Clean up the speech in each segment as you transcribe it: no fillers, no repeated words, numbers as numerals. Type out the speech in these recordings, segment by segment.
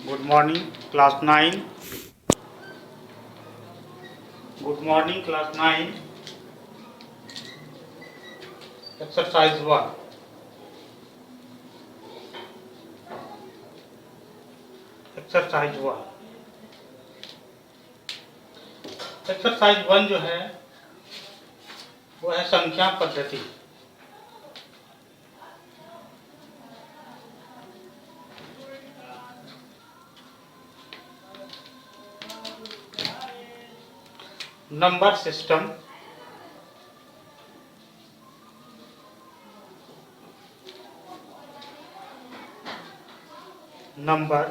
Good morning, class 9. Good morning, class 9. Exercise 1. Exercise 1. Exercise 1 जो है वो है संख्या पद्धति। नंबर सिस्टम नंबर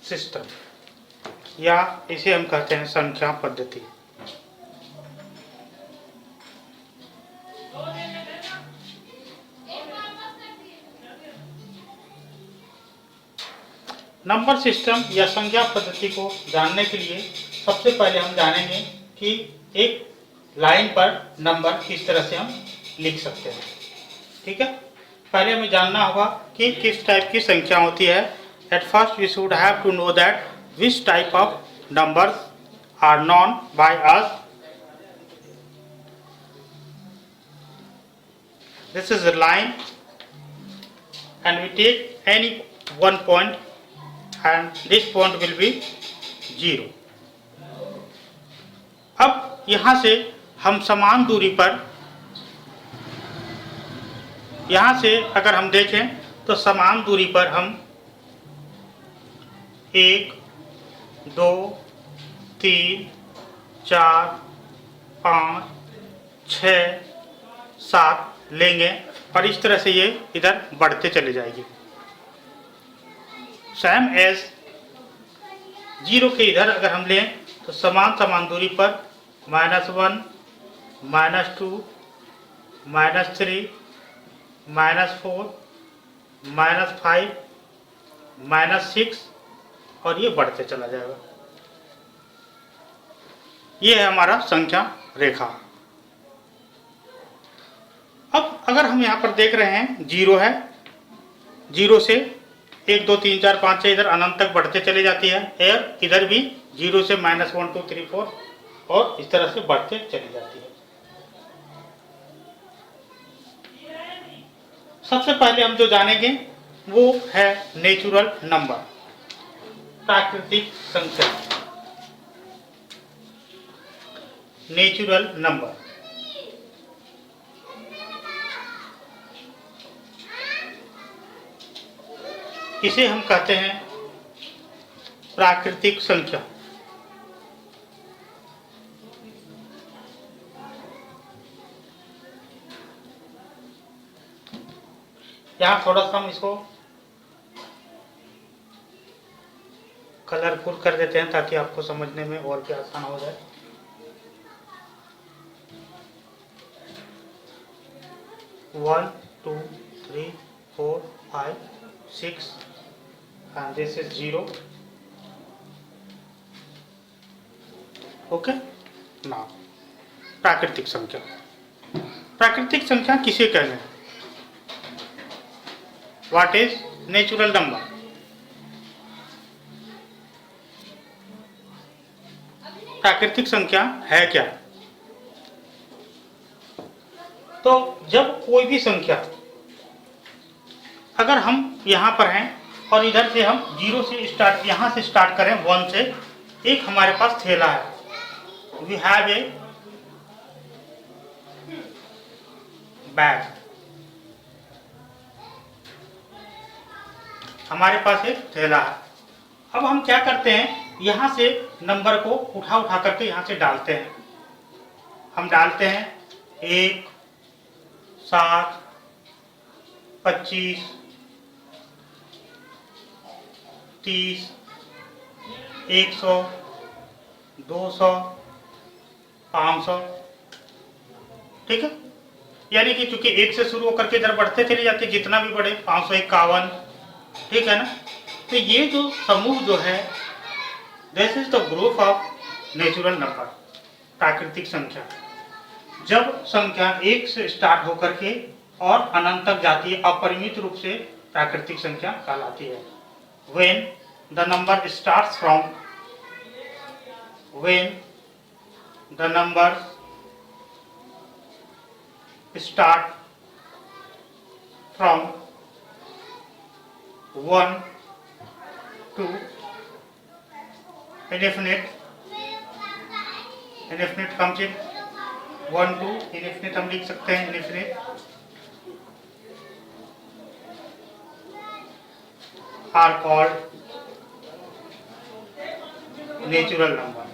सिस्टम या इसे हम कहते हैं संख्या पद्धति। नंबर सिस्टम या संख्या पद्धति को जानने के लिए सबसे पहले हम जानेंगे कि एक लाइन पर नंबर किस तरह से हम लिख सकते हैं। ठीक है, पहले हमें जानना होगा कि किस टाइप की संख्या होती है। At first we should have to know that which type of numbers are known by us. This is a line and we take any one point and this point will be 0। अब यहाँ से हम समान दूरी पर, यहाँ से अगर हम देखें तो समान दूरी पर हम 1, 2, 3, 4, 5, 6, 7 लेंगे और इस तरह से ये इधर बढ़ते चले जाएगी। सेम एज 0 के इधर अगर हम लें तो समान दूरी पर -1, -2, -3, -4, -5, -6 और ये बढ़ते चला जाएगा। ये है हमारा संख्या रेखा। अब अगर हम यहाँ पर देख रहे हैं 0 है, 0 से 1 2 3 4 5 6 इधर अनंत तक बढ़ते चले जाती है। और इधर भी 0 से -1 2 3 4 और इस तरह से बढ़ते चली जाती है। सबसे पहले हम जो जानेंगे वो है नेचुरल नंबर, प्राकृतिक संख्या। नेचुरल नंबर इसे हम कहते हैं प्राकृतिक संख्या। यहाँ थोड़ा सा हम इसको कलरफुल कर देते हैं ताकि आपको समझने में और भी आसान हो जाए। One, 2, 3, 4, 5, 6 and this is 0। Okay, now प्राकृतिक संख्या। प्राकृतिक संख्या किसे कहते हैं? What is natural number? प्राकृतिक संख्या है क्या? तो जब कोई भी संख्या, अगर हम यहाँ पर हैं और इधर से हम 0 से स्टार्ट, यहाँ से स्टार्ट करें 1 से, एक हमारे पास थैला है, वी हैव ए बैग, हमारे पास एक थैला है। अब हम क्या करते हैं, यहाँ से नंबर को उठा करके यहाँ से डालते हैं। हम डालते हैं 1, 7, 25, 30, 100, 200, 500। ठीक है, यानी कि चूंकि 1 से शुरू होकर के इधर बढ़ते चले जाते, जितना भी बढ़े 551। ठीक है ना। तो ये जो समूह जो है, this is the group of natural number, प्राकृतिक संख्या। जब संख्या 1 से स्टार्ट होकर के और अनंत तक जाती है, अपरिमित रूप से प्राकृतिक संख्या कहलाती है। When the number starts from when the numbers start from 1 to infinite comes in 1 to infinite, हम लिख सकते हैं infinite, are called natural number।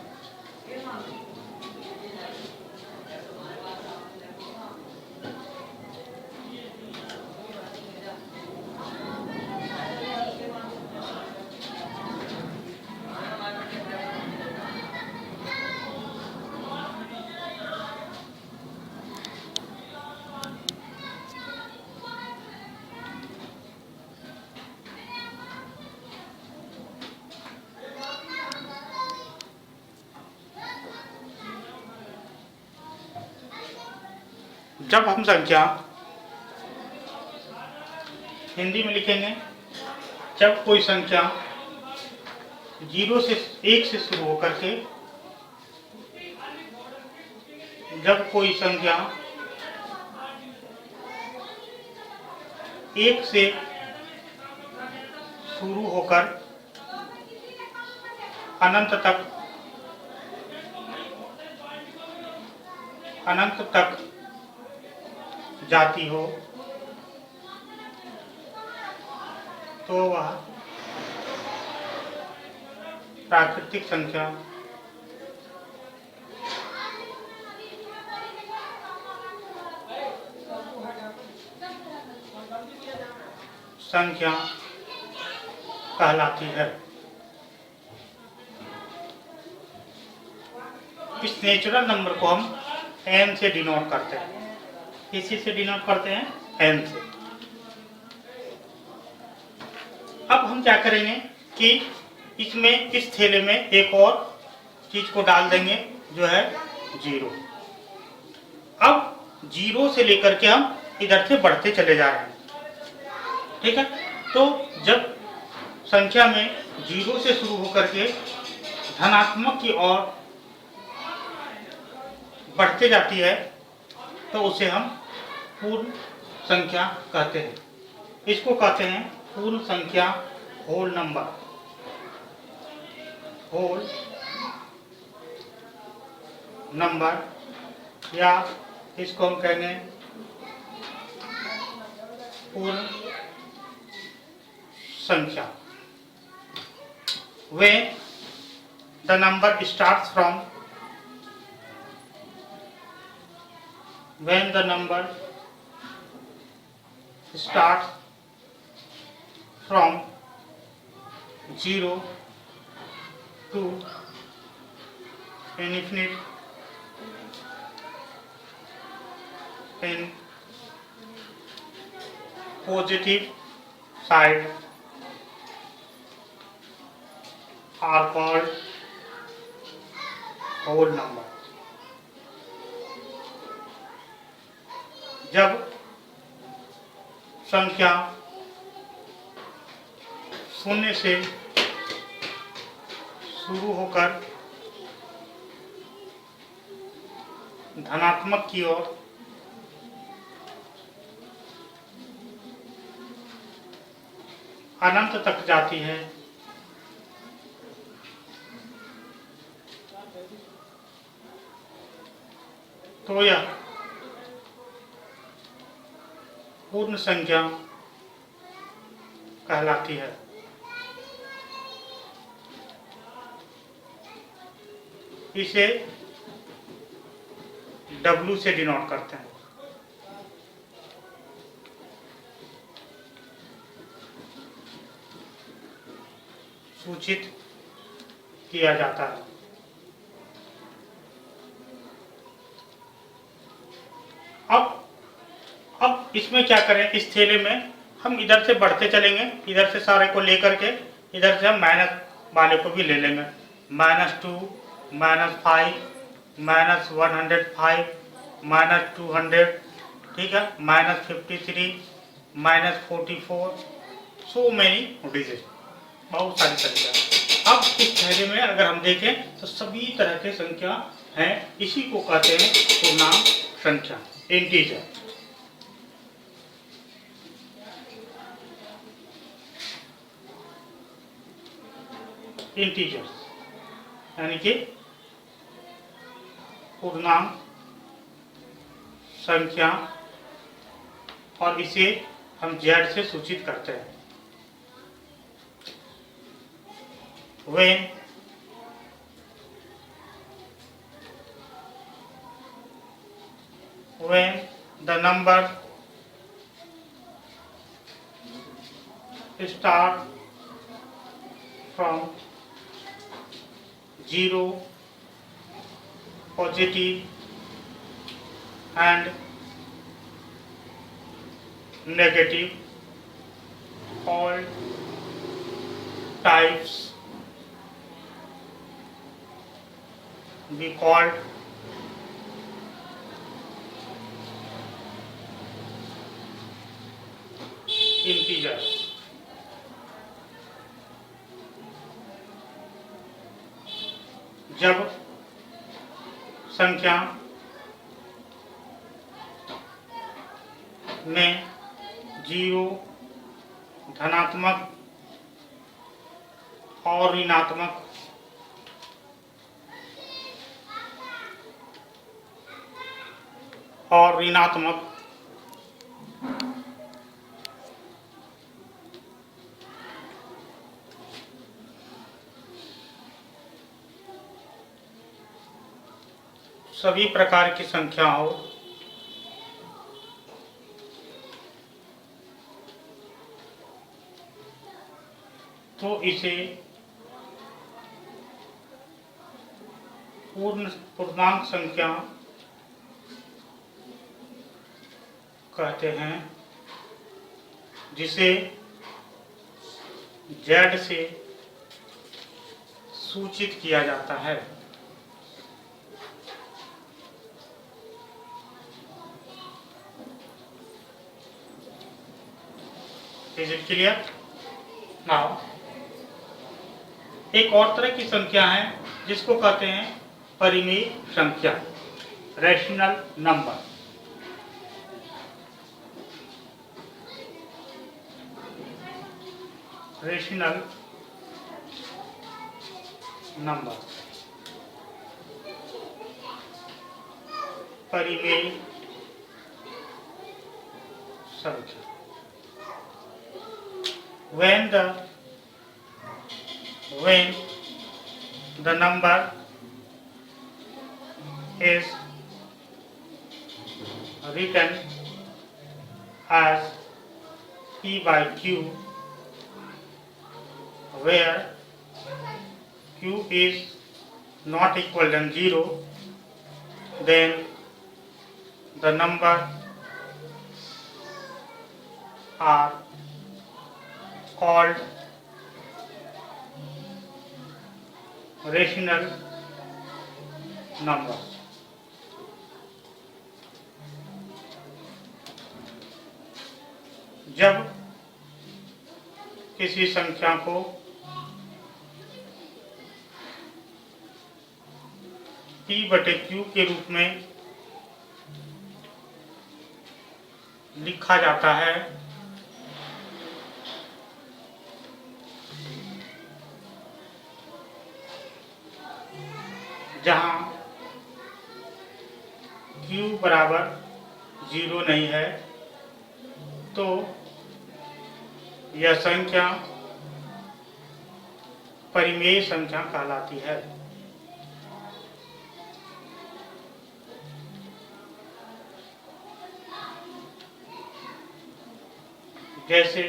जब हम संख्या हिंदी में लिखेंगे, जब कोई संख्या 0 से 1 से शुरू होकर के, जब कोई संख्या 1 से शुरू होकर अनंत तक जाती हो तो वह प्राकृतिक संख्या कहलाती है। इस नेचुरल नंबर को हम n से डिनोट करते हैं। किसी से डिनोट करते हैं? n से। अब हम क्या करेंगे कि इसमें, इस थैले में एक और चीज को डाल देंगे जो है 0। अब 0 से लेकर के हम इधर से बढ़ते चले जा रहे हैं, ठीक है। तो जब संख्या में 0 से शुरू होकर के धनात्मक की ओर बढ़ते जाती है तो उसे हम पूर्ण संख्या कहते हैं। इसको कहते हैं पूर्ण संख्या, होल नंबर, या इसको हम कहेंगे पूर्ण संख्या। When the number starts from when the number starts from 0 to infinite in positive side are called whole number। जब संख्या 0 से शुरू होकर धनात्मक की ओर अनंत तक जाती है तो यह पूर्ण संख्या कहलाती है। इसे W से डिनोट करते हैं। सूचित किया जाता है। अब इसमें क्या करें, इस थैले में हम इधर से बढ़ते चलेंगे, इधर से सारे को लेकर के इधर से हम माइनस वाले को भी ले लेंगे। -2, -5, -105, -200, ठीक है, -53, -44, सो मैनी डिजिट, बहुत सारी संख्या। अब इस थैले में अगर हम देखें तो सभी तरह के संख्या हैं, इसी को कहते हैं पूर्णांक संख्या, इंटीजर। इंटीजर्स यानी कि पूर्णांक संख्या, और इसे हम z से सूचित करते हैं। when the number start from 0, positive and negative, all types be called integer. जब संख्या में 0, धनात्मक और ऋणात्मक सभी प्रकार की संख्या हो तो इसे पूर्णांक संख्या कहते हैं, जिसे z से सूचित किया जाता है। Is it clear? Now, एक और तरह की संख्या है जिसको कहते हैं परिमेय संख्या, रैशनल नंबर। रैशनल नंबर, परिमेय संख्या। When the number is written as P by Q, where Q is not equal than 0, then the number are called rational numbers। जब किसी संख्या को P/Q के रूप में लिखा जाता है, जहां Q बराबर 0 नहीं है, तो यह संख्या परिमेय संख्या कहलाती है। जैसे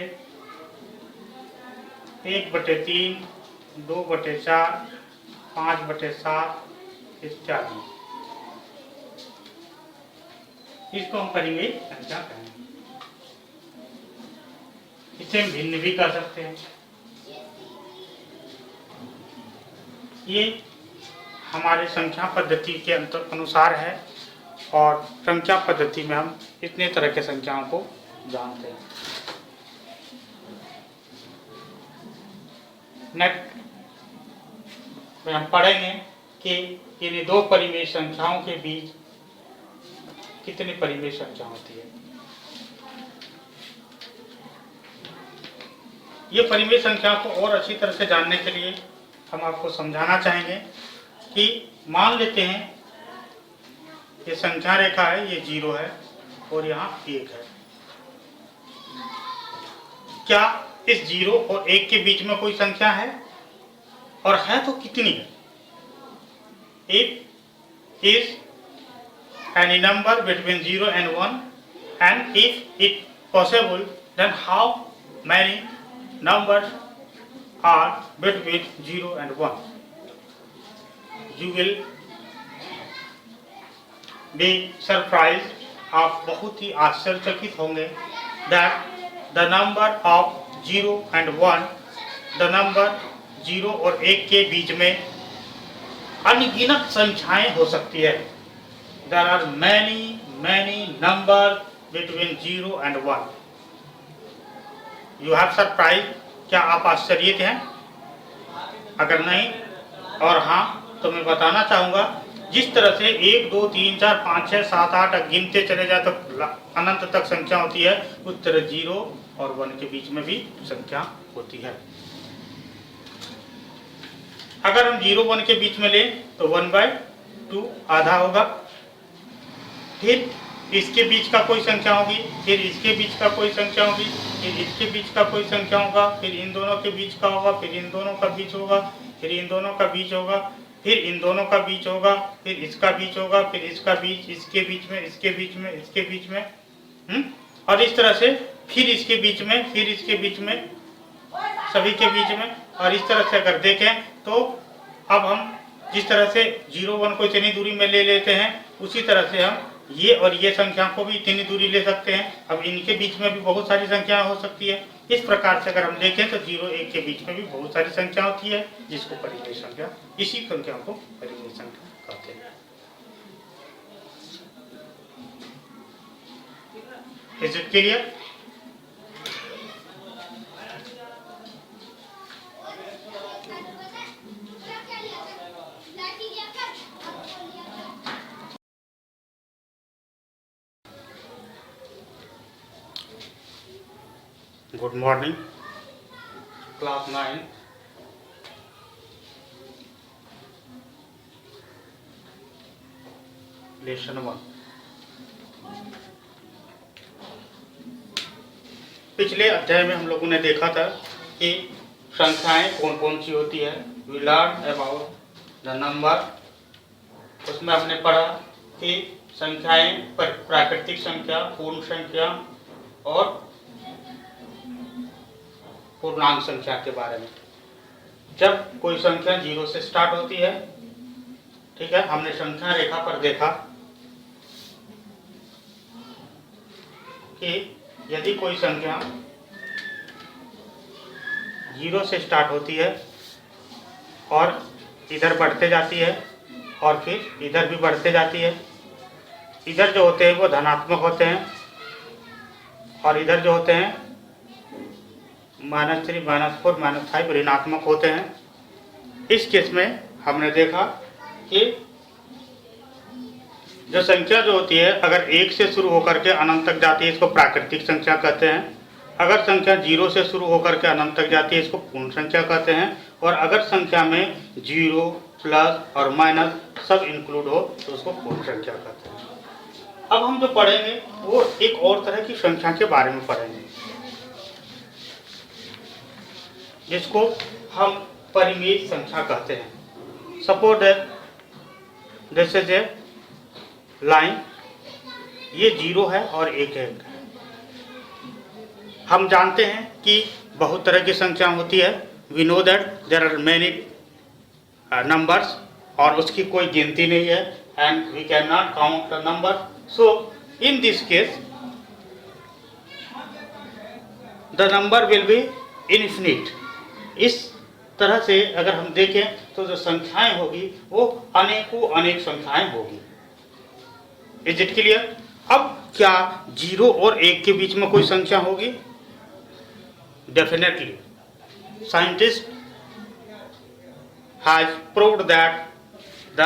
1/3, 2/4, 5/7 इत्यादि, इसको हम परिमेय संख्या कहेंगे। इसे हम भिन्न भी कर सकते हैं। ये हमारे संख्या पद्धति के अनुसार है, और संख्या पद्धति में हम इतने तरह के संख्याओं को जानते हैं। नेक्स्ट में हम पढ़ेंगे कि इन दो परिमेय संख्याओं के बीच कितनी परिमेय संख्या होती है। ये परिमेय संख्या को और अच्छी तरह से जानने के लिए हम आपको समझाना चाहेंगे कि मान लेते हैं ये संख्या रेखा है, ये 0 है और यहाँ 1 है। क्या इस 0 और 1 के बीच में कोई संख्या है, और है तो कितनी है? If is any number between 0 and 1, and if it possible, then how many numbers are between 0 and 1? You will be surprised, आप बहुत ही आश्चर्यचकित होंगे, that the number of 0 and 1, the number 0 और 1 के बीच में अनगिनत संख्याएं हो सकती है। There are many numbers between 0 and 1. You have surprised? क्या आप आश्चर्यित हैं? अगर नहीं और हाँ तो मैं बताना चाहूँगा, जिस तरह से 1, 2, 3, 4, 5, 6, 7, 8 गिनते चले जाए तो अनंत तक संख्या होती है, उस तरह 0 और 1 के बीच में भी संख्या होती है। अगर हम 0, 1 के बीच में लें तो 1/2 आधा होगा, फिर इसके बीच का कोई संख्या होगी, फिर इसके बीच का कोई संख्या होगी, फिर इसके बीच का कोई संख्या होगा, फिर इन दोनों के बीच का होगा, फिर इन दोनों का बीच होगा, फिर इन दोनों का बीच होगा, फिर इन दोनों का बीच होगा, फिर इसका बीच होगा, फिर इसका बीच, इसके बीच में, इसके बीच में, इसके बीच में, और इस तरह से फिर इसके बीच में, फिर इसके बीच में, सभी के बीच में। और इस तरह से अगर देखें तो अब हम जिस तरह से 0, 1 को इतनी दूरी में ले लेते हैं, उसी तरह से हम ये और ये संख्या को भी इतनी दूरी ले सकते हैं। अब इनके बीच में भी बहुत सारी संख्याएं हो सकती है। इस प्रकार से अगर हम देखें तो 0, 1 के बीच में भी बहुत सारी संख्या होती है, जिसको परिमेय संख्या, इसी संख्या को परिमेय संख्या कहते हैं। Is it clear? Good morning, class 9. Lesson 1. पिछले अध्याय में हम लोगों ने देखा था कि संख्याएं कौन कौन सी होती है। We learned about the number. उसमें हमने पढ़ा कि संख्याएं प्राकृतिक संख्या, पूर्ण संख्या और पूर्णांक संख्या के बारे में। जब कोई संख्या 0 से स्टार्ट होती है, ठीक है, हमने संख्या रेखा पर देखा कि यदि कोई संख्या 0 से स्टार्ट होती है और इधर बढ़ते जाती है और फिर इधर भी बढ़ते जाती है, इधर जो होते हैं वो धनात्मक होते हैं और इधर जो होते हैं -3, -4, -5 ऋणात्मक होते हैं। इस केस में हमने देखा कि जो संख्या जो होती है अगर 1 से शुरू होकर के अनंत तक जाती है, इसको प्राकृतिक संख्या कहते हैं। अगर संख्या 0 से शुरू होकर के अनंत तक जाती है, इसको पूर्ण संख्या कहते हैं। और अगर संख्या में 0, प्लस और माइनस सब इंक्लूड हो तो उसको पूर्ण संख्या कहते हैं। अब हम जो पढ़ेंगे वो एक और तरह की संख्या के बारे में पढ़ेंगे, जिसको हम परिमेय संख्या कहते हैं। Suppose that this is a line, ये 0 है और 1 है। हम जानते हैं कि बहुत तरह की संख्या होती है। We know that there are many numbers, और उसकी कोई गिनती नहीं है, and we can not count the number. So in this case the number will be infinite. इस तरह से अगर हम देखें तो जो संख्याएं होगी वो अनेकों अनेक संख्याएं होगी। Is it clear? अब क्या 0 और 1 के बीच में कोई संख्या होगी? Definitely. Scientist has proved that the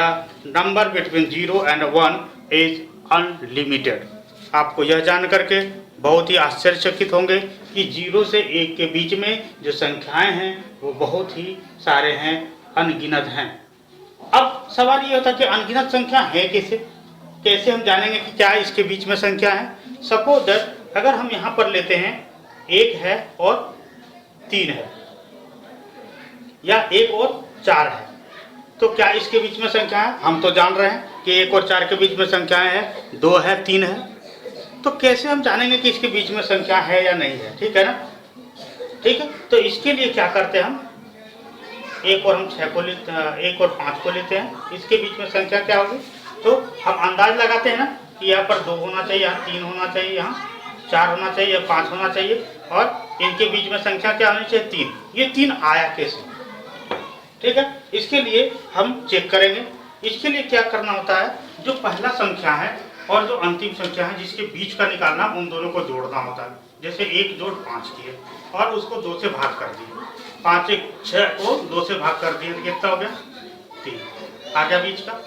number between 0 and 1 is unlimited. आपको यह जान करके बहुत ही आश्चर्यचकित होंगे कि 0 से 1 के बीच में जो संख्याएं हैं वो बहुत ही सारे हैं, अनगिनत हैं. अब सवाल ये होता है कि अनगिनत संख्या है कैसे हम जानेंगे कि क्या इसके बीच में संख्या है? सपोज दैट अगर हम यहाँ पर लेते हैं 1 है और 3 है, या 1 और 4 है, तो क्या इसके बीच में संख्या है? हम तो जान रहे हैं कि 1 और 4 के बीच में संख्याएं हैं, 2 है, 3 है. तो कैसे हम जानेंगे कि इसके बीच में संख्या है या नहीं है? ठीक है ना? ठीक है. तो इसके लिए क्या करते हैं हम, 1 और हम 6 को लेते हैं, 1 और 5 को लेते हैं, इसके बीच में संख्या क्या होगी? तो हम अंदाज लगाते हैं ना कि यहाँ पर 2 होना चाहिए, यहाँ 3 होना चाहिए, यहाँ 4 होना चाहिए, 5 होना चाहिए, और इनके बीच में संख्या क्या होनी चाहिए? 3. ये 3 आया कैसे? ठीक है. इसके लिए हम चेक करेंगे. इसके लिए क्या करना होता है, जो पहला संख्या है और जो अंतिम संख्या है जिसके बीच का निकालना, उन दोनों को जोड़ना होता है. जैसे 1 जोड़ 5 किए और उसको 2 से भाग कर दिए, 5 1 6 को 2 से भाग कर दिए, कितना हो गया? 3. आ गया बीच का.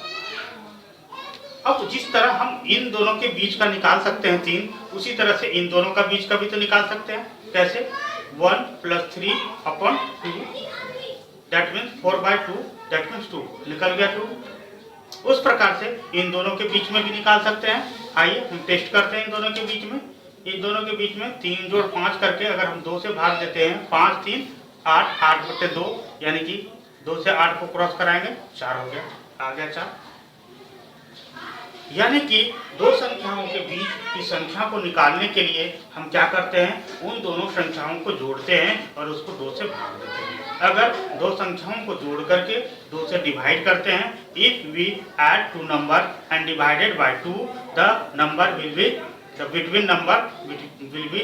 अब जिस तरह हम इन दोनों के बीच का निकाल सकते हैं 3, उसी तरह से इन दोनों का बीच का भी तो निकाल सकते हैं. कैसे? 1 + 3/2, दैट मीन्स 4/2, दैट मीन्स 2, निकल गया 2. उस प्रकार से इन दोनों के बीच में भी निकाल सकते हैं. आइए हम टेस्ट करते हैं इन दोनों के बीच में. इन दोनों के बीच में 3 जोड़ 5 करके अगर हम 2 से भाग देते हैं, 5 3 8, 8/2, यानी कि 2 से 8 को क्रॉस कराएंगे, 4 हो गया. आ गया 4. यानी कि दो संख्याओं के बीच की संख्या को निकालने के लिए हम क्या करते हैं, उन दोनों संख्याओं को जोड़ते हैं और उसको 2 से भाग देते हैं. अगर दो संख्याओं को जोड़ करके 2 से डिवाइड करते हैं, if we add 2 number and divided by 2, the number will be, the between number will be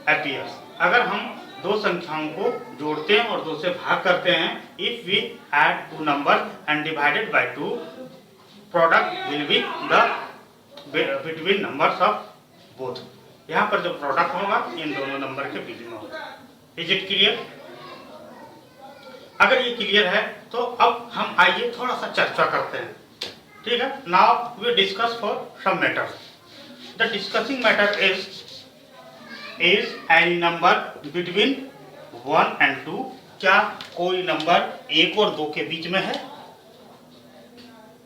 appears. अगर हम दो संख्याओं को जोड़ते हैं और 2 से भाग करते हैं, if we add 2 number and divided by 2, product will be the between numbers of both. यहाँ पर जो प्रोडक्ट होगा इन दोनों नंबर के बीच में होगा. Is it clear? अगर ये क्लियर है तो अब हम आइए थोड़ा सा चर्चा करते हैं. ठीक है. Now we discuss for some matter. The discussing matter is any number between 1 and 2. क्या कोई नंबर 1 और 2 के बीच में है?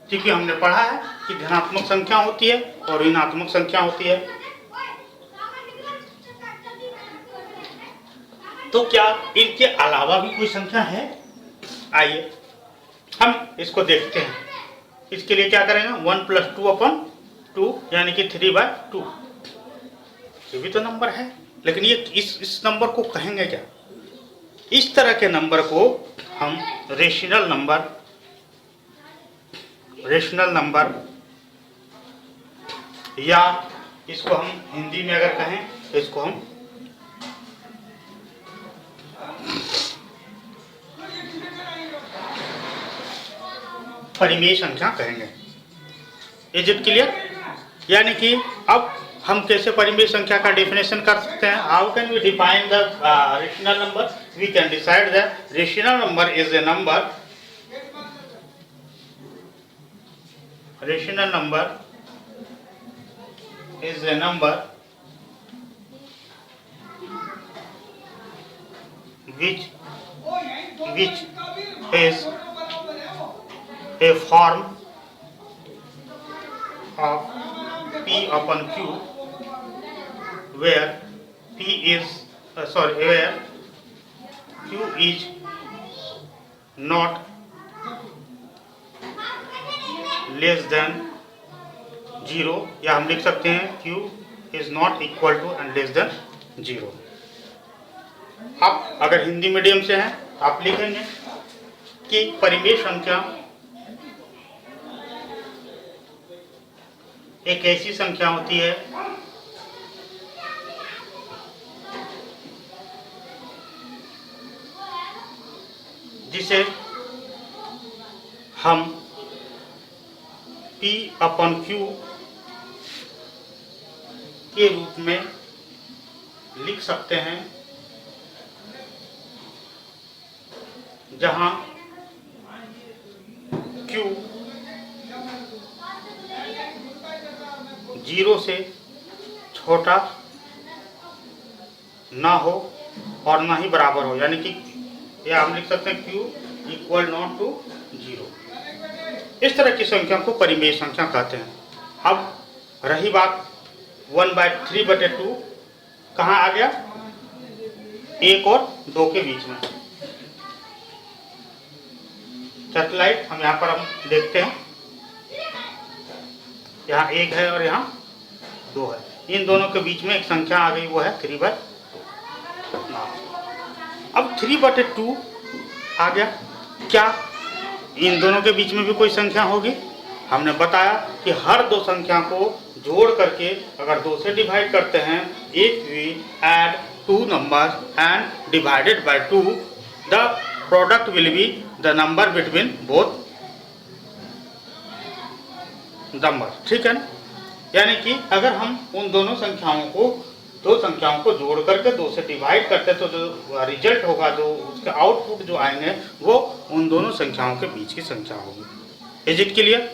क्योंकि हमने पढ़ा है कि धनात्मक संख्या होती है और ऋणात्मक संख्या होती है. तो क्या इनके अलावा भी कोई संख्या है? आइए हम इसको देखते हैं. इसके लिए क्या करेंगे, 1 + 2/2, यानी कि 3/2. ये भी तो नंबर है, लेकिन ये इस नंबर को कहेंगे क्या? इस तरह के नंबर को हम रेशनल नंबर, या इसको हम हिंदी में अगर कहें तो इसको हम परिमेय संख्या कहेंगे. Is it clear? यानी कि अब हम कैसे परिमेय संख्या का डेफिनेशन कर सकते हैं? How can we define the rational number? We can decide that rational number is a number, rational number is a number which is a form of P/Q, where where Q is not less than 0, या हम लिख सकते हैं Q is not equal to and less than 0. आप अगर Hindi medium से हैं तो आप लिखेंगे कि परिमेय संख्या एक ऐसी संख्या होती है जिसे हम P/Q के रूप में लिख सकते हैं, जहां Q 0 से छोटा ना हो और ना ही बराबर हो, यानी कि या हम लिख सकते हैं Q इक्वल नॉट टू 0। इस तरह की संख्या को परिमेय संख्या कहते हैं। अब रही बात 1/3/2 कहाँ आ गया? 1 और 2 के बीच में। सैटेलाइट हम यहाँ पर हम देखते हैं, यहाँ 1 है और यहाँ 2 है। इन दोनों के बीच में एक संख्या आ गई, वो है 3/2। अब 3/2 आ गया, क्या इन दोनों के बीच में भी कोई संख्या होगी? हमने बताया कि हर दो संख्या को जोड़ करके अगर 2 से डिवाइड करते हैं, if we add 2 numbers and divided by 2, the product will be the number between both number. ठीक है ना? यानी कि अगर हम उन दोनों संख्याओं को, दो संख्याओं को जोड़ करके 2 से डिवाइड करते हैं, तो जो रिजल्ट होगा, जो उसके आउटपुट जो आएंगे, वो उन दोनों संख्याओं के बीच की संख्या होगी। Is it clear?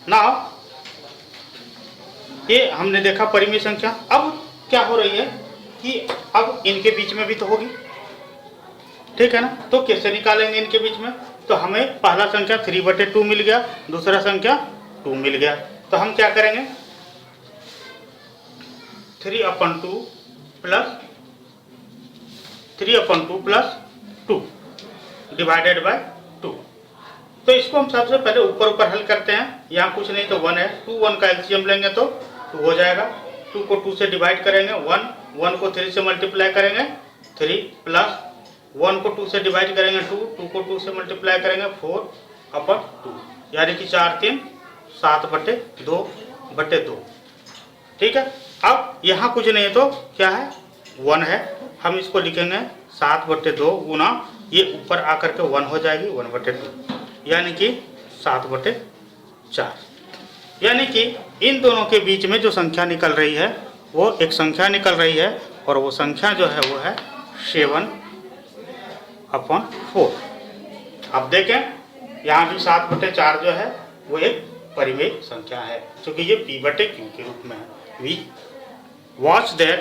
नाउ ये हमने देखा परिमेय संख्या। अब क्या हो रही है कि अब इनके बीच में भी तो होगी, ठीक है ना? तो कैसे निकालेंगे इनके बीच में? तो हमें पहला संख्या 3/2 मिल गया, दूसरा संख्या 2 मिल गया। तो हम क्या करेंगे? 3/2 प्लस 2 डिवाइडेड बाय 2। तो इसको हम सबसे पहले ऊपर ऊपर हल करते हैं। यहाँ कुछ नहीं तो 1 है, 2 1 का एलसीएम लेंगे तो 2 हो जाएगा। 2 को 2 से डिवाइड करेंगे 1, 1 को 3 से मल्टीप्लाई करेंगे 3, प्लस 1 को 2 से डिवाइड करेंगे 2, 2 को 2 से मल्टीप्लाई करेंगे 4/2, यानी कि 4 3 7/2/2। ठीक है? अब यहाँ कुछ नहीं तो क्या है? 1 है। हम इसको लिखेंगे 7/2 गुना, ये ऊपर आकर के 1 हो जाएगी 1/2, यानी कि 7/4। यानी कि इन दोनों के बीच में जो संख्या निकल रही है, वो एक संख्या निकल रही है, और वो संख्या जो है वो है 7/4। अब देखें यहाँ भी 7/4 जो है वो एक परिमेय संख्या है, क्योंकि ये P/Q के रूप में है। We watch that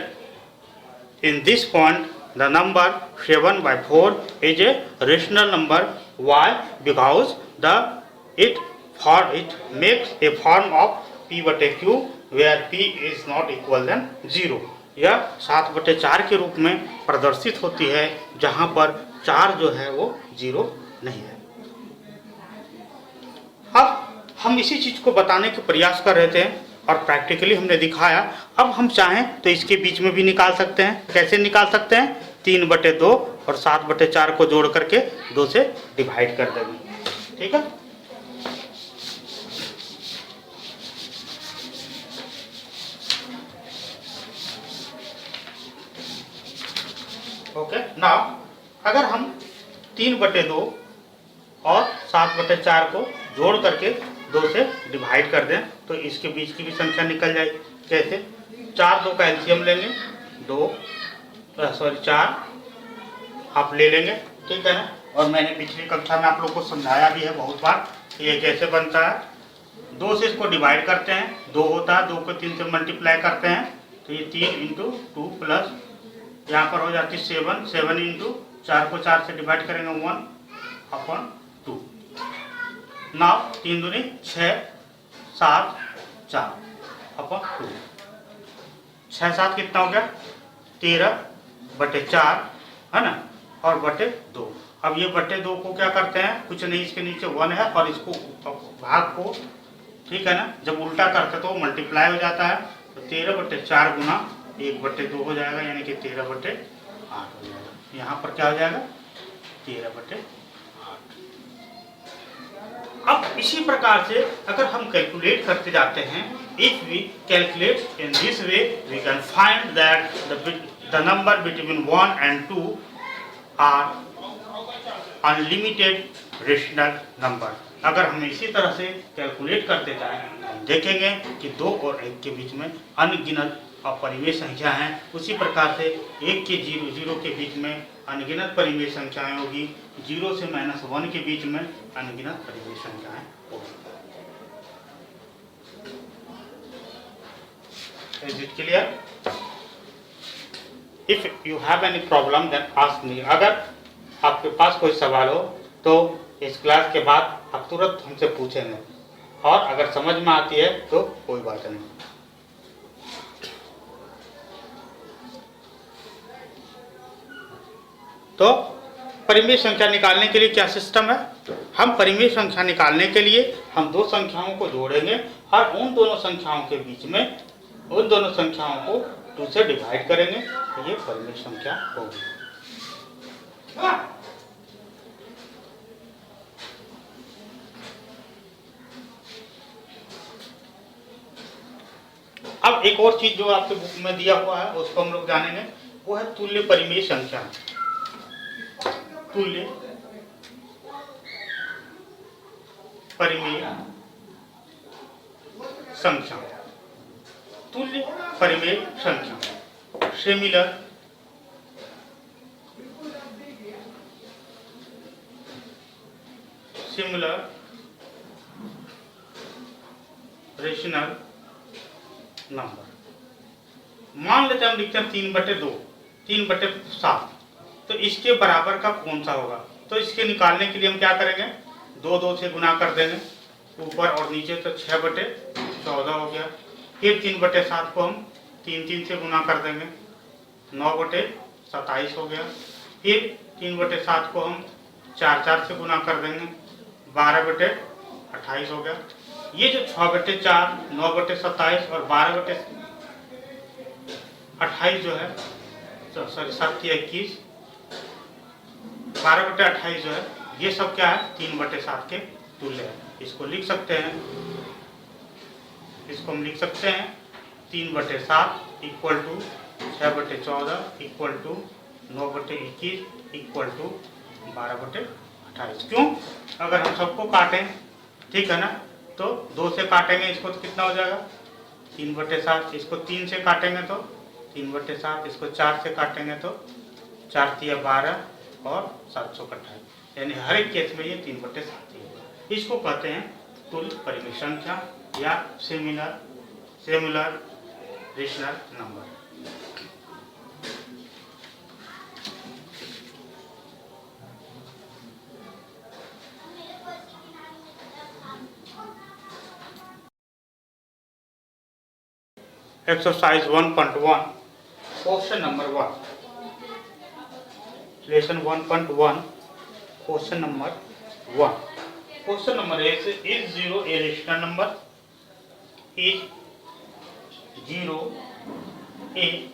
in this point the number 7/4 is a rational number. Why? Because it makes a form of P/Q where P is not equal than 0. यह 7/4 के रूप में प्रदर्शित होती है, जहाँ पर 4 जो है वो 0 नहीं है। अब हम इसी चीज को बताने के प्रयास कर रहे थे और प्रैक्टिकली हमने दिखाया। अब हम चाहें तो इसके बीच में भी निकाल सकते हैं। कैसे निकाल सकते हैं? 3/2 और 7/4 को जोड़ करके 2 से डिवाइड कर देंगे। ठीक है? ओके, नाउ अगर हम 3/2 और 7/4 को जोड़ करके 2 से डिवाइड कर दें, तो इसके बीच की भी संख्या निकल जाएगी। कैसे? 4 2 का एलसीएम लेंगे, 4 आप ले लेंगे, ठीक है ना? और मैंने पिछली कक्षा में आप लोग को समझाया भी है बहुत बार कि ये कैसे बनता है। 2 से इसको डिवाइड करते हैं, 2 होता है, 2 को 3 से मल्टीप्लाई करते हैं, तो ये 3 × 2 प्लस यहाँ पर हो जाती है 7, 7 × 4 को 4 से डिवाइड करेंगे 1/2। नाउ 3 दूनी 6, 7 4/2। 6 7 कितना हो गया? 13/4 है ना, और /2। अब ये /2 को क्या करते हैं? कुछ नहीं, इसके नीचे 1 है और इसको भाग को, ठीक है ना, जब उल्टा करते तो मल्टीप्लाई हो जाता है, तो 13/4 गुना 1/2 हो जाएगा, यानी कि 13/8 हो जाएगा। यहाँ पर क्या हो जाएगा? 13/8। अब इसी प्रकार से अगर हम कैलकुलेट करते जाते हैं, if we calculate in this way, we can find that the number between 1 and 2 are unlimited rational number. अगर हम इसी तरह से कैलकुलेट करते जाएं, हम देखेंगे कि 2 और 1 के बीच में अनगिनत और परिमेय संख्या हैं, उसी प्रकार से 1 के 0 के बीच में अनगिनत परिमेय संख्याएं होगी, 0 से -1 के बीच में अनगिनत परिमेय संख्याएं होगी। Is it clear? If you have any problem then ask me. अगर आपके पास कोई सवाल हो तो इस क्लास के बाद आप तुरंत हमसे पूछेंगे, और अगर समझ में आती है तो कोई बात नहीं। तो परिमेय संख्या निकालने के लिए क्या सिस्टम है, हम परिमेय संख्या निकालने के लिए हम दो संख्याओं को जोड़ेंगे और उन दोनों संख्याओं के बीच में उन दोनों संख्याओं को 2 से डिवाइड करेंगे, तो ये परिमेय संख्या होगी। अब एक और चीज जो आपके बुक में दिया हुआ है उसको हम लोग जानेंगे, वो है तुल्य परिमेय संख्या। तुल्य परिमेय संख्या, तुल्य परिमेय संख्या, सिमिलर रेशनल नंबर। मान लेते हैं हम लिखते हैं 3/2, 3/7, तो इसके बराबर का कौन सा होगा, तो इसके निकालने के लिए हम क्या करेंगे, 2 से गुना कर देंगे ऊपर और नीचे, तो 6/14 हो गया। फिर 3/7 को हम 3 से गुना कर देंगे, 9/27 हो गया। फिर 3/7 को हम 4 से गुना कर देंगे, 12/28 हो गया। ये जो 6/4, 9/27 और 12/28 जो है, सॉरी 7×21, 12/28 जो है, ये सब क्या है, 3/7 के तुल्य है। इसको लिख सकते हैं, इसको हम लिख सकते हैं 3/7 equal to 6/14 equal to 9/21 equal to 12/28। क्यों, अगर हम सबको काटें, ठीक है ना, तो 2 से काटेंगे इसको तो कितना हो जाएगा, 3/7, इसको 3 से काटेंगे तो 3/7, इसको 4 से काटेंगे तो 4×3 12 और 728, यानी हर एक केस में ये 3/7 ही होगा। इसको कहते हैं तुल्य परिमेय संख्या या similar rational number. Exercise 1.1, question number 1. Lesson 1.1, question number 1. Question number is 0 a rational number? Is 0 a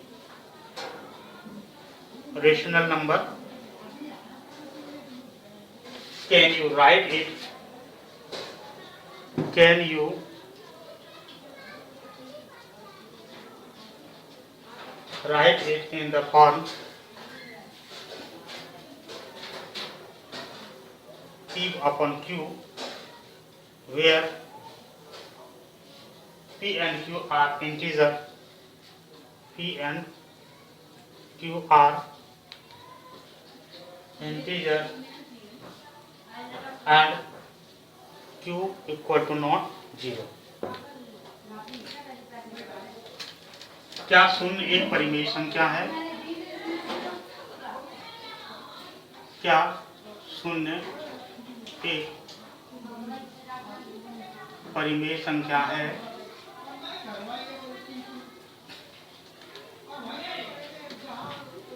rational number? Can you write it? Can you write it in the form P/Q, where P and Q are integer, P and Q are integer and Q equal to not 0। क्या शून्य एक परिमेय संख्या है? क्या शून्य एक परिमेय संख्या है?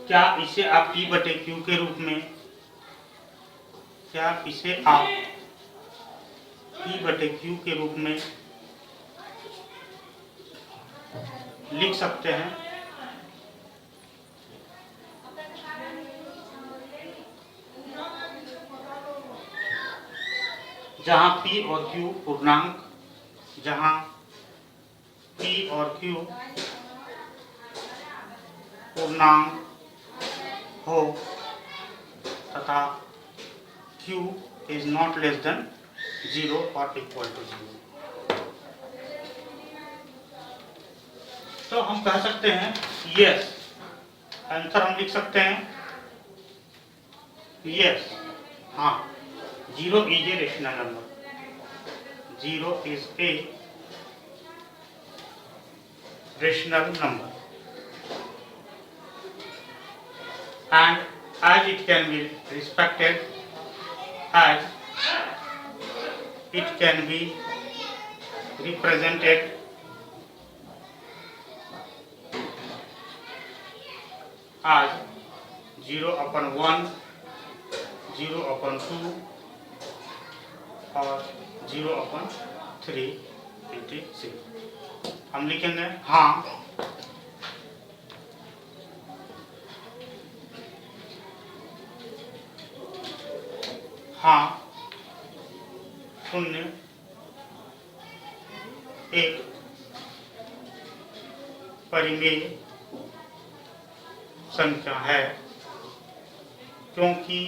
क्या इसे आप P/Q के रूप में, क्या इसे आप P/Q के रूप में लिख सकते हैं? जहां P और Q पूर्णांक, जहां P और Q पूर्णांक हो तथा Q is not less than 0 or equal to 0। तो हम कह सकते हैं यस, आंसर हम लिख सकते हैं यस, हाँ, 0 is a rational number, 0 is a rational number, and as it can be respected, as it can be represented as 0/1, 0/2 और 0/3 into 6। हम लिखेंगे हाँ, हाँ, 0 एक परिमेय संख्या है, क्योंकि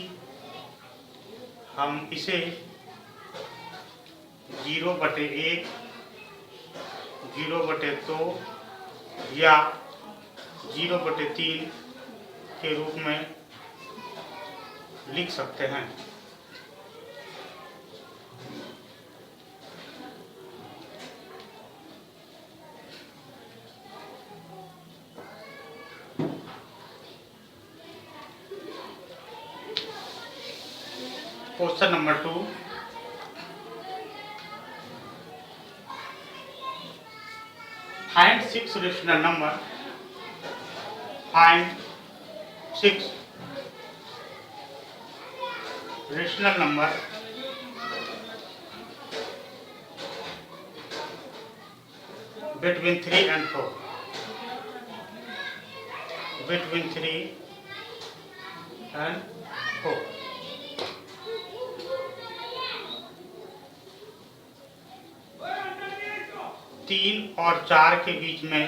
हम इसे 0/1, 0/2 या 0/3 के रूप में लिख सकते हैं। Question number 2, find 6 rational number, find 6 rational number between 3 and 4, between 3 and 4। 3 और 4 के बीच में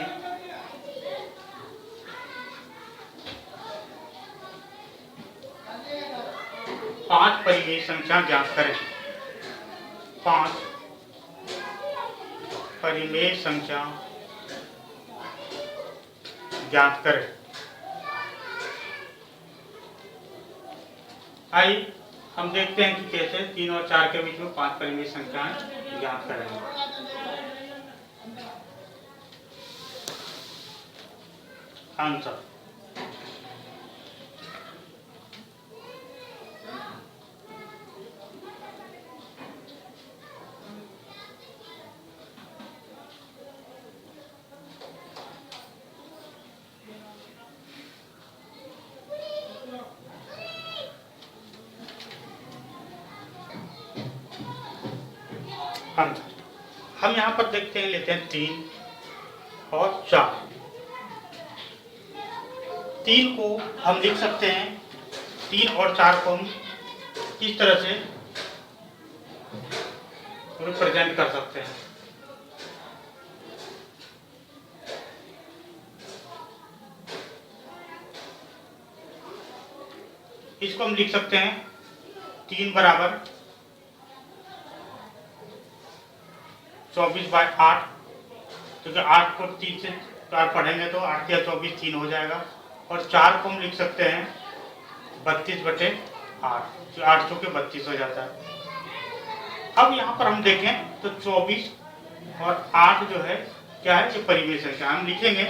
5 परिमेय संख्या ज्ञात करें। 5 परिमेय संख्या ज्ञात करें। आइए हम देखते हैं कि कैसे 3 और 4 के बीच में 5 परिमेय संख्याएं ज्ञात करेंगे। आंसर हम यहाँ पर देखते हैं, लेते हैं 3 और 4। 3 को हम लिख सकते हैं, 3 और 4 को हम किस तरह से रिप्रेजेंट कर सकते हैं। इसको हम लिख सकते हैं 3 बराबर 24/8, क्योंकि 8 को 3 से 4 पढ़ेंगे तो 8 या 24 3 हो जाएगा। और 4 को हम लिख सकते हैं 32/8, जो 8 चौके 32 हो जाता है। अब यहाँ पर हम देखें तो 24 और 8 जो है क्या है, जो परिमेय संख्या हम लिखेंगे।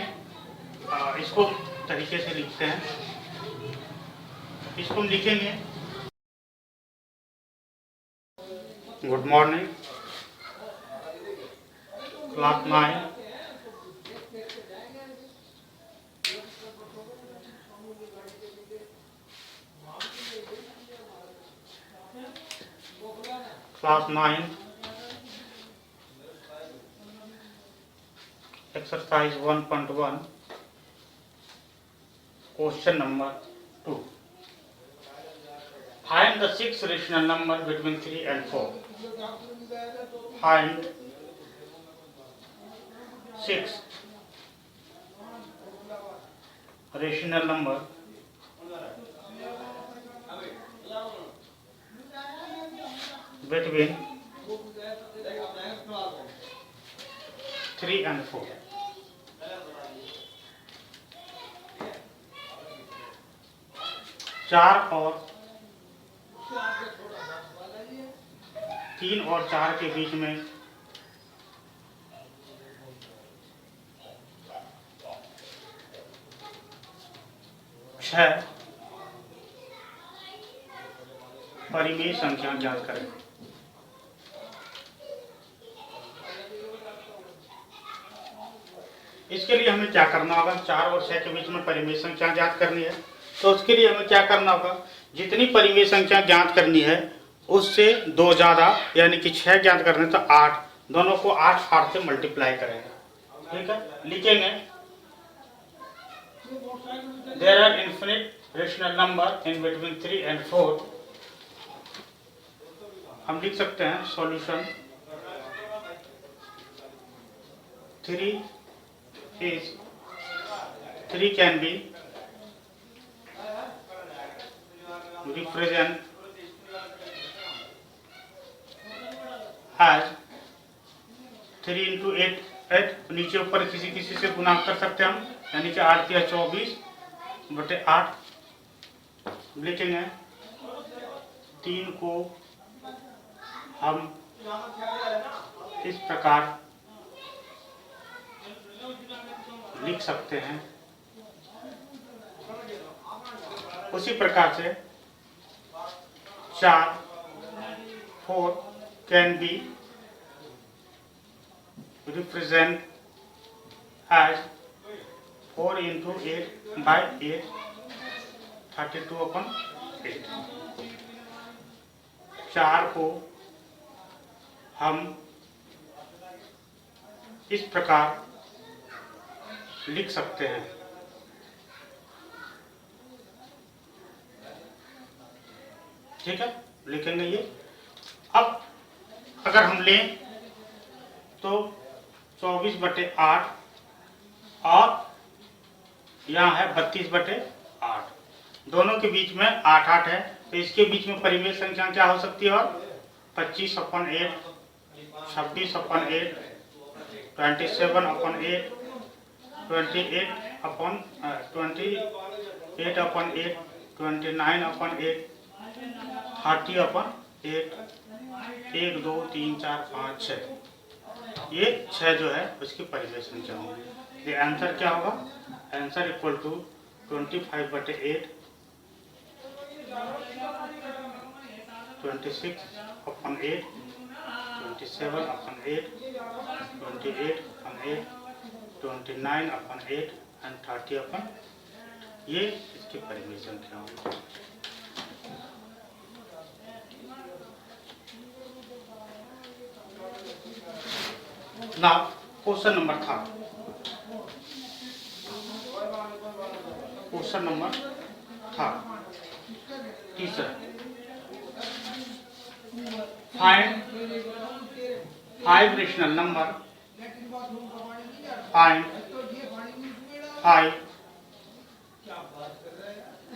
इसको तरीके से लिखते हैं, इसको हम लिखेंगे good morning class 9 class 9 exercise 1.1 question number 2। Find the 6 rational number between 3 and 4. Find 6 rational number between 3 and 4. 4 और 3 और 4 के बीच में छह परिमेय संख्या ज्ञात करें। इसके लिए हमें क्या करना होगा, 4 और 6 के बीच में परिमेय संख्या ज्ञात करनी है। तो उसके लिए हमें क्या करना होगा, जितनी परिमेय संख्या ज्ञात करनी है उससे 2 ज़्यादा यानी कि 6 ज्ञात करने तो 8, दोनों को 8 से मल्टीप्लाई करेंगे। ठीक है, लिखेंगे there are infinite rational number in between 3 and 4। हम लिख सकते हैं solution 3 can be represent as 3 into 8 नीचे ऊपर किसी किसी से गुना कर सकते हैं हम, यानी कि 8 या 24/8 लिखेंगे। 3 को हम इस प्रकार लिख सकते हैं। उसी प्रकार से 4 can be represent as 4 into 8/8 32/8। 4 को हम इस प्रकार लिख सकते हैं। ठीक है, लिखेंगे ये। अब अगर हम लें तो 24/8 और यहाँ है 32/8, दोनों के बीच में 8 है, तो इसके बीच में परिमेय संख्या क्या हो सकती है, और 25/8, 26/8, 27/8, 28/8, 29/8, 30/8, 1 2 3 4 5 6, ये 6 जो है उसकी परिमेय संख्या होगी। ये आंसर क्या होगा, आंसर इक्वल टू 25/8, 26/8, 27/8, 28/8, 29/8 एंड 30/8, ये इसकी परिमेय संख्या होगी। Now, क्वेश्चन नंबर था, क्वेश्चन नंबर था तीसरा, find 5 rational number, find 5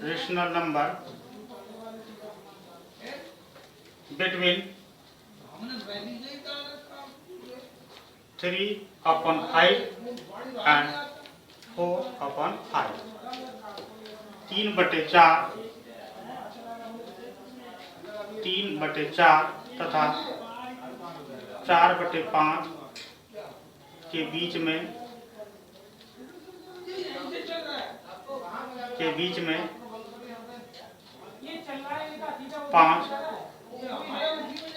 rational number between 3/5 and 4/5, 3/4, 3/4 तथा 4/5 के बीच में 5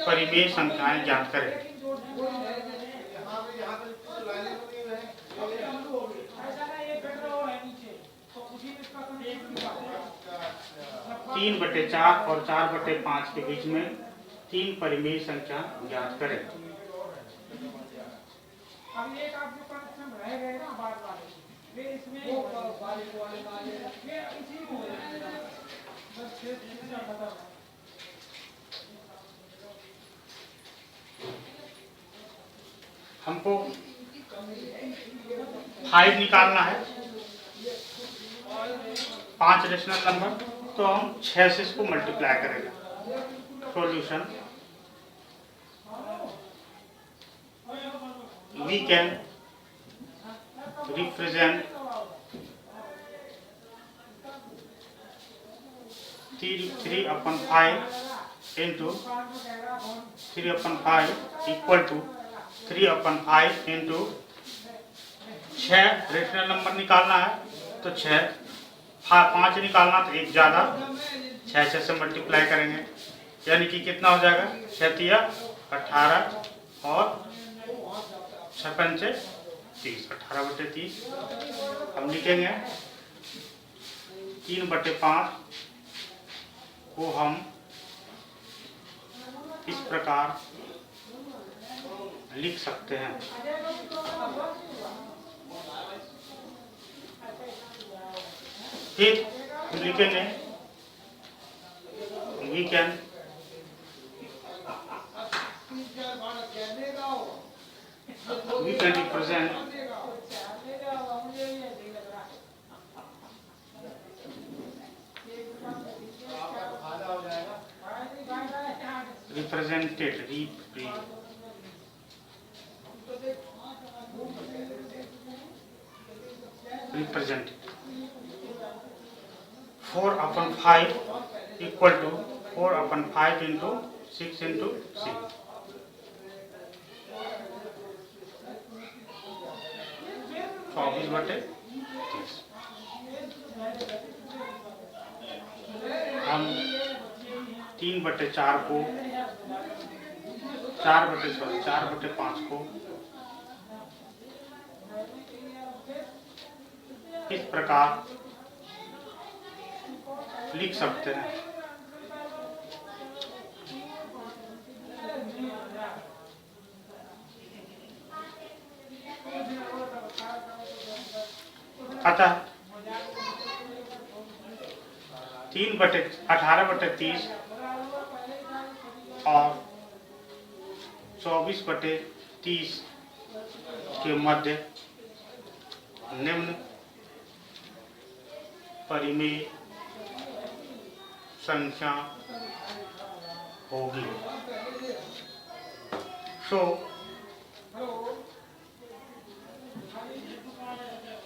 परिमेय संख्याएं ज्ञात करें। तीन बटे 4 और 4/5 के बीच में 3 परिमेय संख्या ज्ञात करें। अब एक आप जो कनेक्शन रह गए ना बाद वाले, वे इसमें वो वाले ये इसी को बस इसका पता है। हमको 5 निकालना है, 5 रेशनल नंबर, तो हम 6 से इसको मल्टीप्लाई करेंगे। Solution we can represent 3/5 into 3/5 equal to 3/5 into 6 rational number निकालना है तो 6, 5 निकालना तो एक ज़्यादा 6 से मल्टीप्लाई करेंगे यानी कि कितना हो जाएगा 6 18 और 6 30 18/30 हम लिखेंगे 3/5 को हम इस प्रकार लिख सकते हैं। फिर हम लिखेंगे we can represented 4/5 equal to 4/5 into 6 into 6 24/30 हम 3/4 को 4/5 को इस प्रकार लिख सकते हैं। अतः 18/30 और 24/30 के मध्य निम्न परिमेय संख्या होगी। So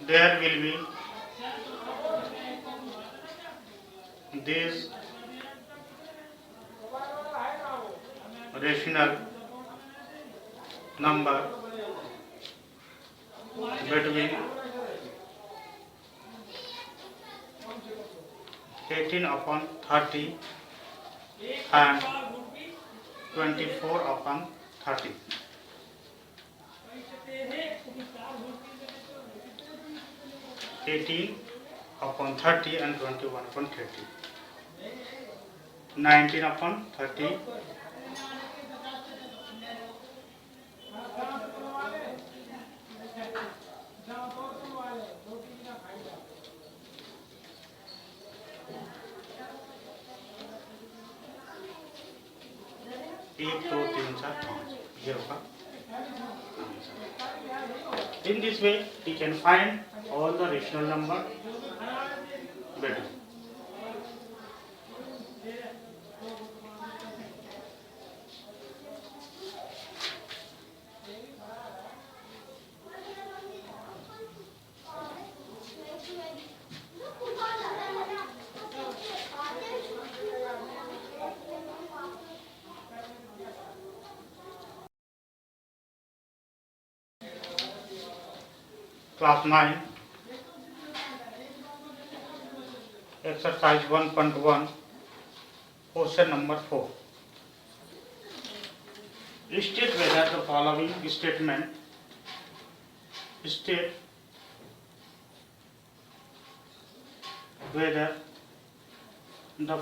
there will be this rational number between 18/30 and 24/30. 18/30 and 21/30. 19/30 1 2 3 4 5 ये होगा। In this way we can find all the rational number better. Class 9 exercise 1.1 question number 4. State whether the following statement state whether the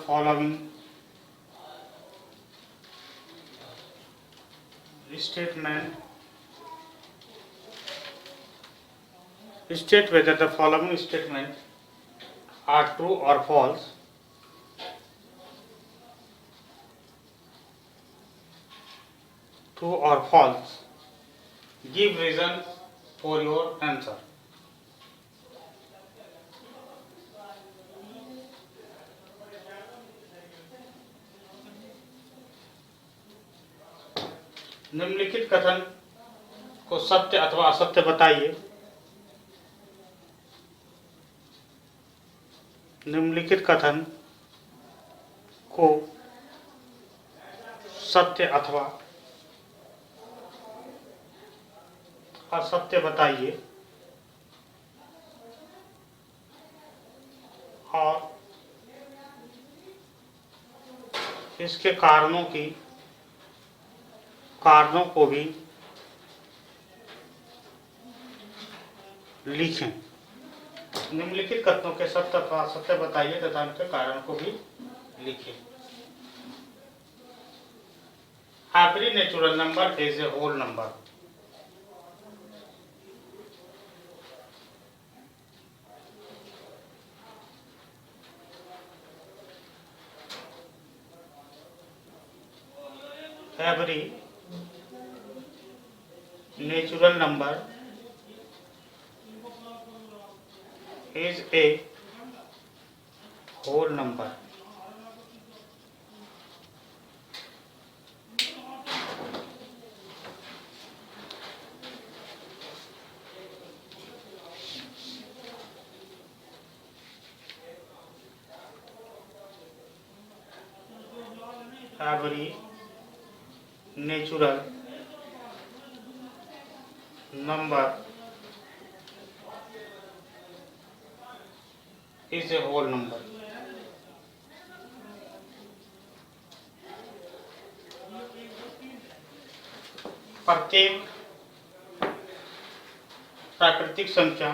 following statement are true or false. True or false. Give reason for your answer. निम्नलिखित कथन को सत्य अथवा असत्य बताइए। निम्नलिखित कथन को सत्य अथवा असत्य बताइए और इसके कारणों को भी लिखें। निम्नलिखित कथनों के सत्य अथवा असत्य बताइए तथा उनके कारण को भी लिखें। Every natural number is a whole number. Every natural number is a whole number. Every natural number is a whole number. प्रत्येक प्राकृतिक संख्या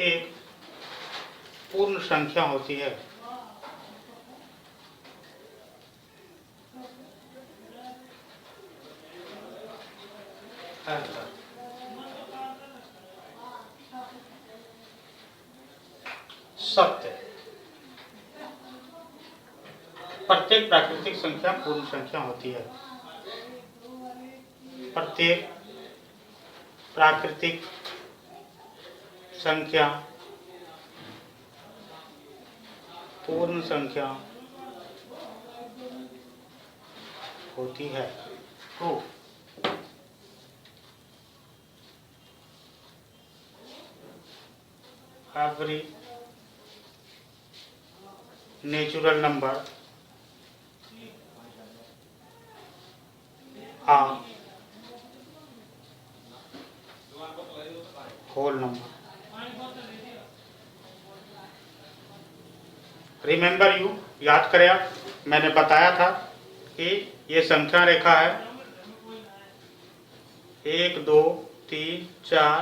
एक पूर्ण संख्या होती है। सत्य, प्रत्येक प्राकृतिक संख्या पूर्ण संख्या होती है। प्रत्येक प्राकृतिक संख्या पूर्ण संख्या होती है। True. Every natural number are whole number. Remember you, याद करें आप, मैंने बताया था कि ये संख्या रेखा है 1 2 3 4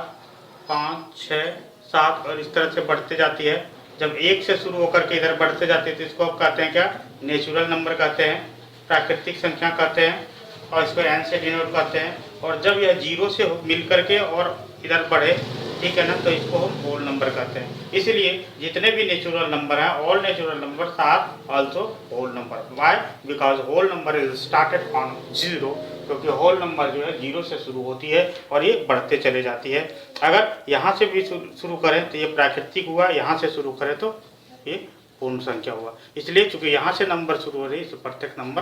5 6 7 और इस तरह से बढ़ते जाती है। जब 1 से शुरू होकर के इधर बढ़ते जाती है तो इसको आप कहते हैं क्या? नेचुरल नंबर कहते हैं, प्राकृतिक संख्या कहते हैं, और इसको n से डिनोट करते हैं। और जब यह 0 से मिल करके और इधर बढ़े, ठीक है ना, तो इसको हम होल नंबर कहते हैं। इसलिए जितने भी नेचुरल नंबर हैं, all natural numbers are also whole number. Why? Because whole number is started from 0, क्योंकि होल नंबर जो है 0 से शुरू होती है और ये बढ़ते चले जाती है। अगर यहाँ से भी शुरू करें तो ये प्राकृतिक हुआ, यहाँ से शुरू करें तो ये पूर्ण संख्या हुआ। इसलिए चूंकि यहाँ से नंबर शुरू हो रही है, प्रत्येक नंबर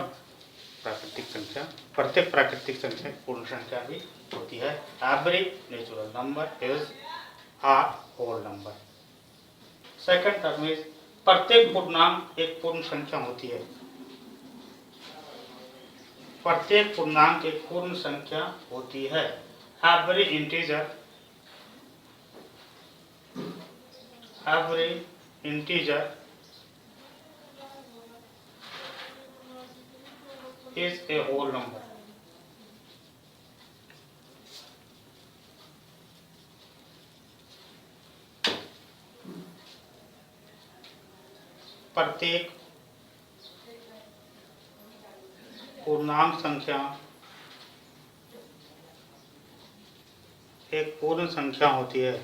प्राकृतिक संख्या, प्रत्येक प्राकृतिक संख्या पूर्ण संख्या भी होती है। Every natural number is a whole number. Second term is प्रत्येक पूर्णांक एक पूर्ण संख्या होती है। प्रत्येक पूर्णांक एक पूर्ण संख्या होती है। Every integer is a whole number. प्रत्येक पूर्णांक संख्या एक पूर्ण संख्या होती है।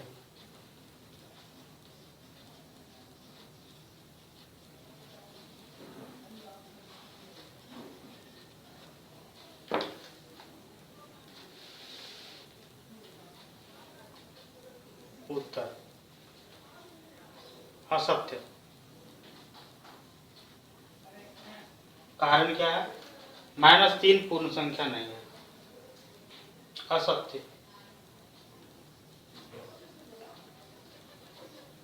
उत्तर असत्य। कारण क्या है? -3 पूर्ण संख्या नहीं है, असत्य।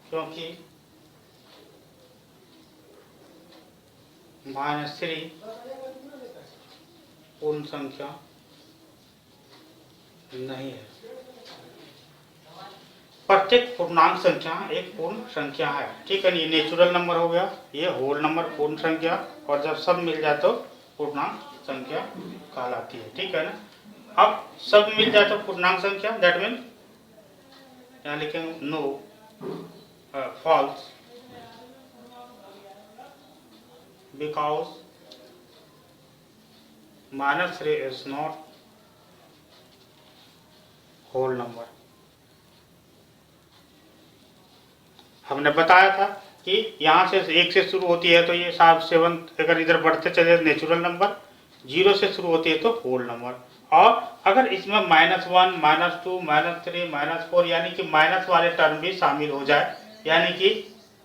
क्योंकि -3 पूर्ण संख्या नहीं है। प्रत्येक पूर्णांक संख्या एक पूर्ण संख्या है, ठीक है। ये नेचुरल नंबर हो गया, ये होल नंबर पूर्ण संख्या, और जब सब मिल जाए तो पूर्णांक संख्या कहलाती है, ठीक है ना। अब सब मिल जाए तो पूर्णांक संख्या, दैट मीन यहाँ लिखेंगे no, false, because -3 is not whole number. हमने बताया था कि यहाँ से 1 से शुरू होती है तो ये 7 अगर इधर बढ़ते चले नेचुरल नंबर, 0 से शुरू होती है तो होल नंबर। और अगर इसमें -1, -2, -3, -4 यानी कि माइनस वाले टर्म भी शामिल हो जाए, यानी कि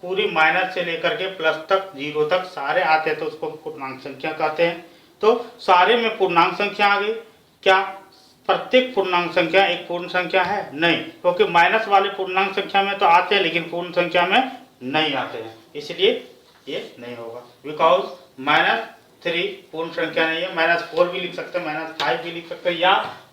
पूरी माइनस से लेकर के प्लस तक, 0 तक सारे आते हैं तो उसको पूर्णांक संख्या कहते हैं। तो सारे में पूर्णांक संख्या आ गई। क्या प्रत्येक पूर्णांक संख्या एक पूर्ण संख्या है? नहीं, क्योंकि माइनस वाले पूर्णांक संख्या में तो आते हैं लेकिन पूर्ण संख्या में नहीं आते हैं, इसलिए ये नहीं होगा। बिकॉज -3 पूर्ण संख्या नहीं है। -4 भी लिख सकते हैं, -5 भी लिख सकते हैं, या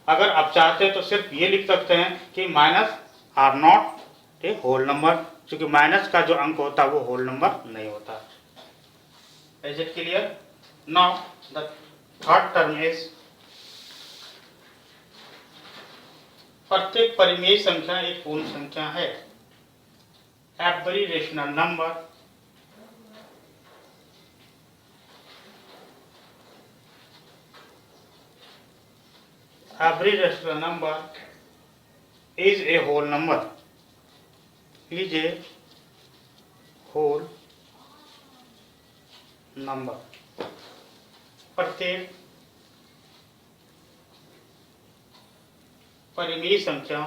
अगर आप चाहते हैं तो सिर्फ ये लिख सकते हैं कि minus are not a whole number, क्योंकि माइनस का जो अंक होता है वो होल नंबर नहीं होता। Is it clear? Now the third term is प्रत्येक परिमेय संख्या एक पूर्ण संख्या है। Every rational number is a whole number, is a whole number। प्रत्येक परिमेय संख्या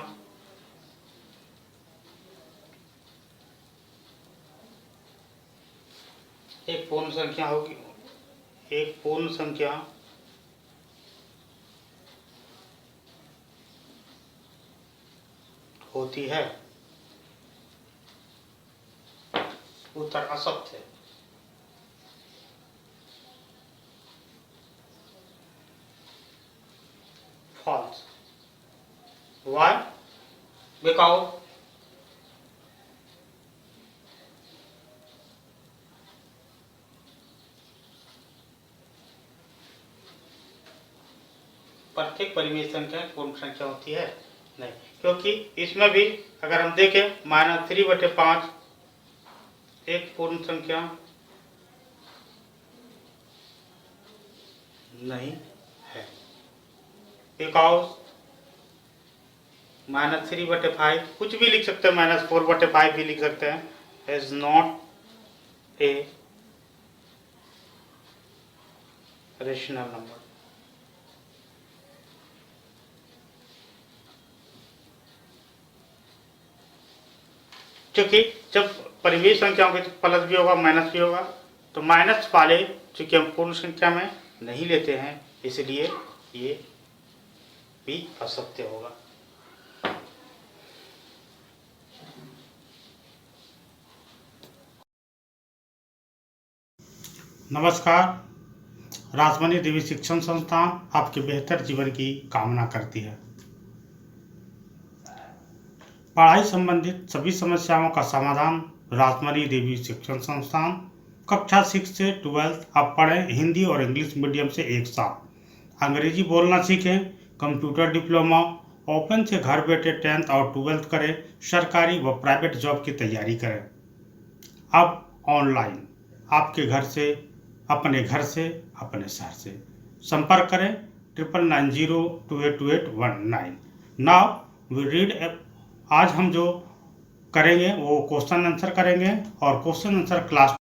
एक पूर्ण संख्या होगी, एक पूर्ण संख्या होती है। उत्तर असत्य है। फॉल्स। Why? Because प्रत्येक परिमेय संख्या पूर्ण संख्या होती है नहीं, क्योंकि इसमें भी अगर हम देखें -3/5 एक पूर्ण संख्या नहीं है। बिकॉज -3/5 कुछ भी लिख सकते हैं, -4/5 भी लिख सकते हैं, is not a rational number. क्योंकि जब परिमेय संख्या होगी तो प्लस भी होगा माइनस भी होगा, तो माइनस वाले चूंकि हम पूर्ण संख्या में नहीं लेते हैं इसलिए ये भी असत्य होगा। नमस्कार, राजमणि देवी शिक्षण संस्थान आपके बेहतर जीवन की कामना करती है। पढ़ाई संबंधित सभी समस्याओं का समाधान राजमणि देवी शिक्षण संस्थान। कक्षा 6 से 12 आप पढ़ें हिंदी और इंग्लिश मीडियम से एक साथ। अंग्रेजी बोलना सीखें, कंप्यूटर डिप्लोमा, ओपन से घर बैठे 10th और 12th करें, सरकारी व प्राइवेट जॉब की तैयारी करें। अब ऑनलाइन आपके घर से, अपने घर से, अपने शहर से। संपर्क करें 9990282819। Now we read. आज हम जो करेंगे वो क्वेश्चन आंसर करेंगे और क्वेश्चन आंसर क्लास